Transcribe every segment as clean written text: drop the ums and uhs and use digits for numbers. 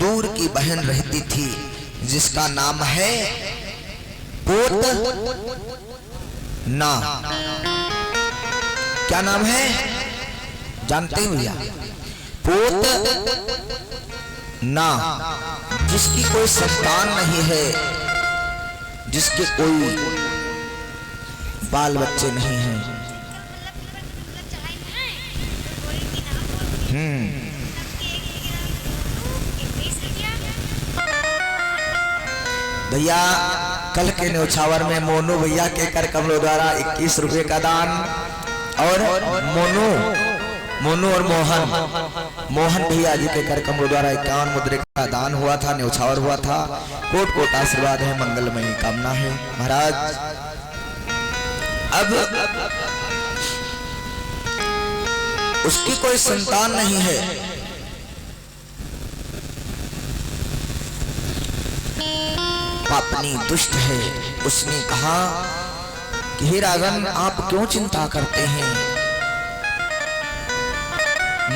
दूर की बहन रहती थी जिसका नाम है पूतना। क्या नाम है जानते हो भैया? पूतना, जिसकी कोई संतान नहीं है, जिसके कोई बाल बच्चे नहीं हैं। भैया कल के न्यौछावर में मोनू भैया के कर कमलों द्वारा 21 रुपए का दान, और मोनू और मोहन भैया जी के कर कमलों द्वारा 51 मुद्रे का दान हुआ था, न्यौछावर हुआ था। कोट कोट आशीर्वाद है, मंगलमयी कामना है। महाराज अब उसकी कोई संतान नहीं है, पापनी दुष्ट है। उसने कहा कि हे राजन, आप क्यों चिंता करते हैं,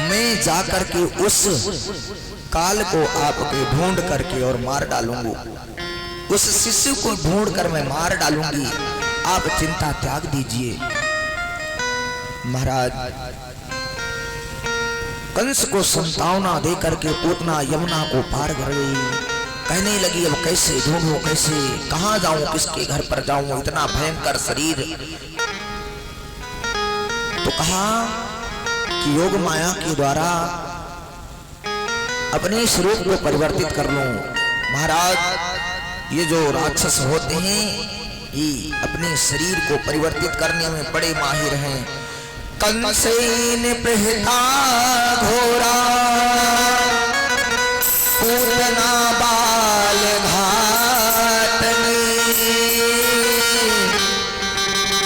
मैं जाकर के उस काल को आपके ढूंढ करके और मार डालूंगा, उस शिशु को ढूंढ कर मैं मार डालूंगी, आप चिंता त्याग दीजिए। महाराज कंस को संतावना दे करके पूतना यमुना को पार कर गई। कहने लगी अब कैसे ढूंढूं, कैसे कहां जाऊं, किसके घर पर जाऊं, इतना भयंकर शरीर। तो कहा कि योग माया के द्वारा अपने स्वरूप को परिवर्तित कर लूं। महाराज ये जो राक्षस होते हैं ये अपने शरीर को परिवर्तित करने में बड़े माहिर हैं। कंसेन प्रहता घोरा पूतना बाल घातनी,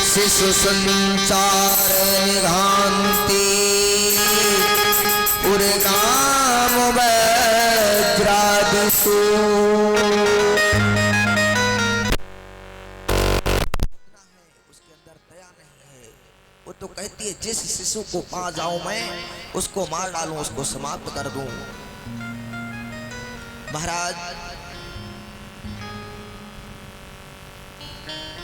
शिशु संचार निघांती, उर्गाम वज्रादिशु। उसके अंदर दया नहीं है। वो तो कहती है जिस शिशु को पा जाऊं मैं, उसको मार डालूं, उसको समाप्त कर दूं। महाराज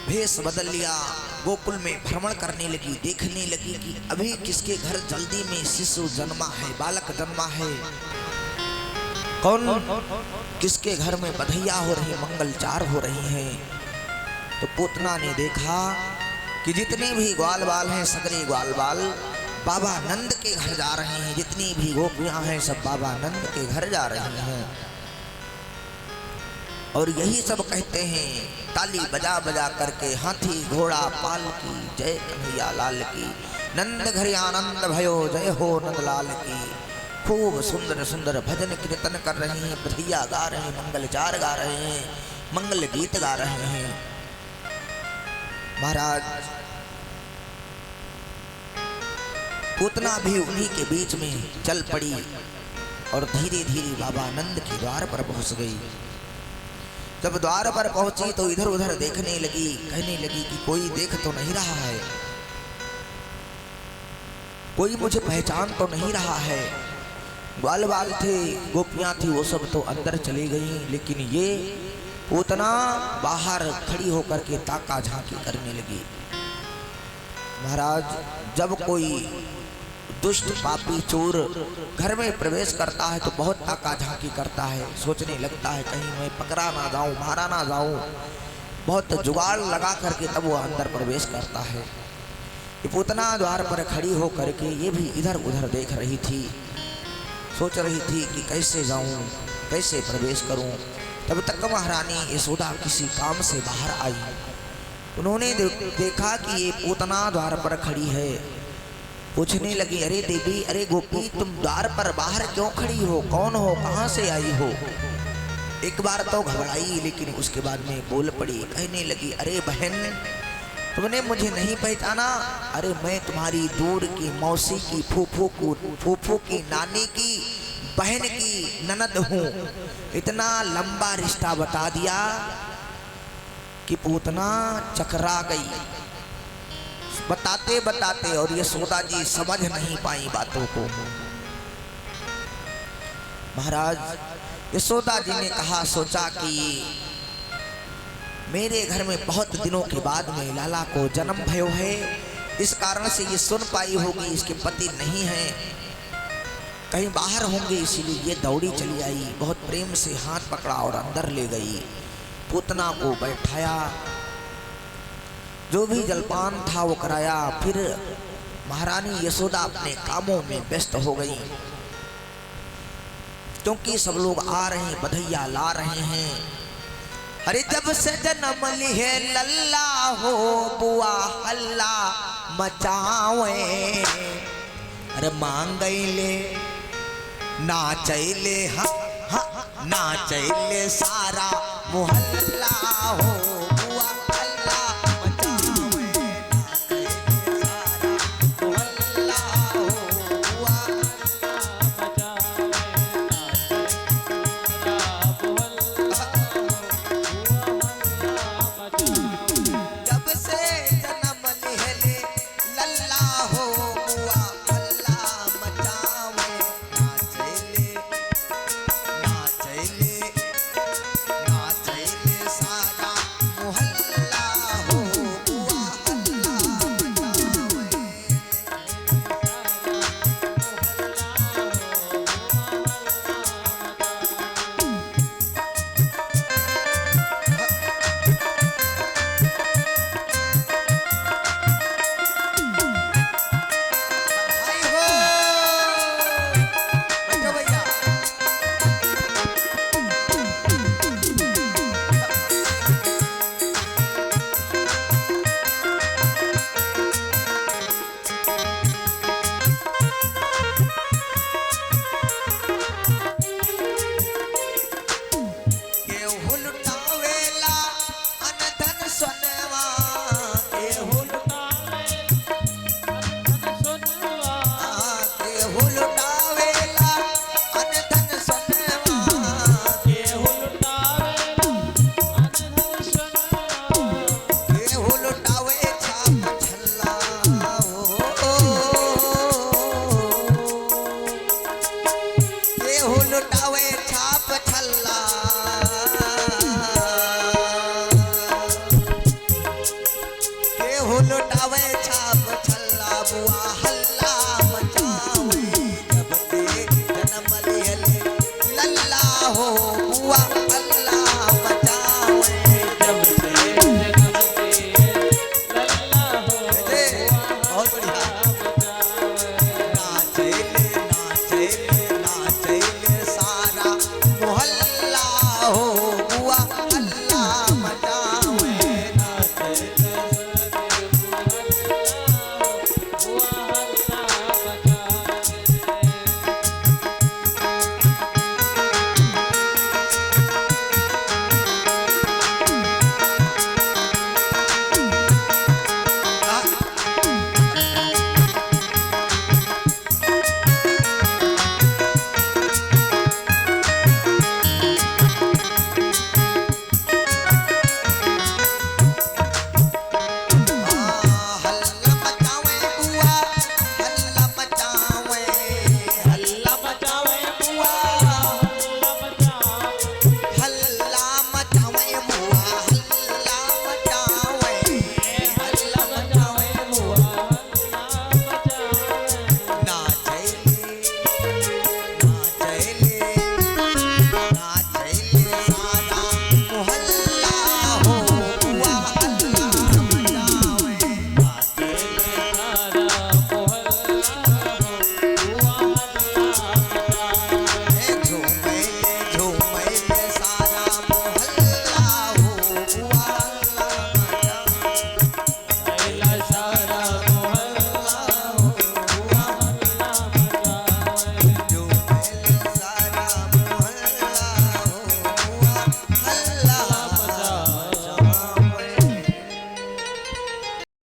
भेष बदल लिया, गोकुल में भ्रमण करने लगी, देखने लगी कि अभी किसके घर जल्दी में शिशु जन्मा है, बालक जन्मा है, कौन किसके घर में बधैया हो रही, मंगलचार हो रही हैं। तो पूतना ने देखा कि जितने भी ग्वाल बाल हैं सगरे ग्वाल बाल बाबा नंद के घर जा रहे हैं, जितनी भी गोपियां हैं सब बाबा नंद के घर जा रही हैं। और यही सब कहते हैं ताली बजा बजा करके, हाथी घोड़ा पाल की जय कन्हैया लाल की, नंद घरे आनंद भयो जय हो नंदलाल की। खूब सुंदर सुंदर भजन कीर्तन कर रहे हैं, बधैया गा रहे हैं, मंगलचार गा रहे हैं, मंगल गीत गा रहे हैं। महाराज पूतना भी उन्हीं के बीच में चल पड़ी और धीरे धीरे बाबा नंद के द्वार पर पहुंच गई। जब द्वार पर पहुंची तो इधर उधर देखने लगी, कहने लगी कि कोई देख तो नहीं रहा है, कोई मुझे पहचान तो नहीं रहा है। ग्वाल बाल थे, गोपियां थी, वो सब तो अंदर चली गई, लेकिन ये पूतना बाहर खड़ी होकर के ताका झांकी करने लगी। महाराज जब कोई दुष्ट पापी चोर घर में प्रवेश करता है तो बहुत ताका झांकी करता है, सोचने लगता है कहीं मैं पकड़ा ना जाऊं, मारा ना जाऊं, बहुत जुगाड़ लगा करके तब वो अंदर प्रवेश करता है। ये पूतना द्वार पर खड़ी हो करके ये भी इधर उधर देख रही थी, सोच रही थी कि कैसे जाऊं, कैसे प्रवेश करूं। तब तक महारानी यशोदा किसी काम से बाहर आई। उन्होंने देखा कि ये पूतना द्वार पर खड़ी है। पूछने लगी, अरे देवी, अरे गोपी, तुम द्वार पर बाहर क्यों खड़ी हो, कौन हो, कहां से आई हो? एक बार तो घबराई, लेकिन उसके बाद में बोल पड़ी, कहने लगी, अरे बहन, तुमने मुझे नहीं पहचाना? अरे मैं तुम्हारी दूर की मौसी की, फूफू की नानी की बहन की ननद हूँ। इतना लंबा रिश्ता बता दिया कि पूतना चकरा गई बताते बताते, और यशोदा जी समझ नहीं पाई बातों को। महाराज यशोदा जी ने कहा, सोचा कि मेरे घर में बहुत दिनों के बाद में लाला को जन्म भयो है, इस कारण से ये सुन पाई होगी इसके पति नहीं है, कहीं बाहर होंगे, इसीलिए ये दौड़ी चली आई। बहुत प्रेम से हाथ पकड़ा और अंदर ले गई। पूतना को बैठाया, जो भी जलपान था वो कराया। फिर महारानी यशोदा अपने कामों में व्यस्त हो गई, क्योंकि सब लोग आ रहे हैं, बधैया ला रहे हैं। अरे जब से जन्म ली है लल्ला हो, बुआ हल्ला मचावे। अरे मांगैले नाचैले, हाँ नाचैले सारा मोहल्ला हो, बुआ हल्ला मचावे। नाचैले सारा मोहल्ला हो, बुआ लुटावे छाप छल्ला, बुआ हल्ला मचावे। जब से जन्म लिहले लल्ला हो, बुआ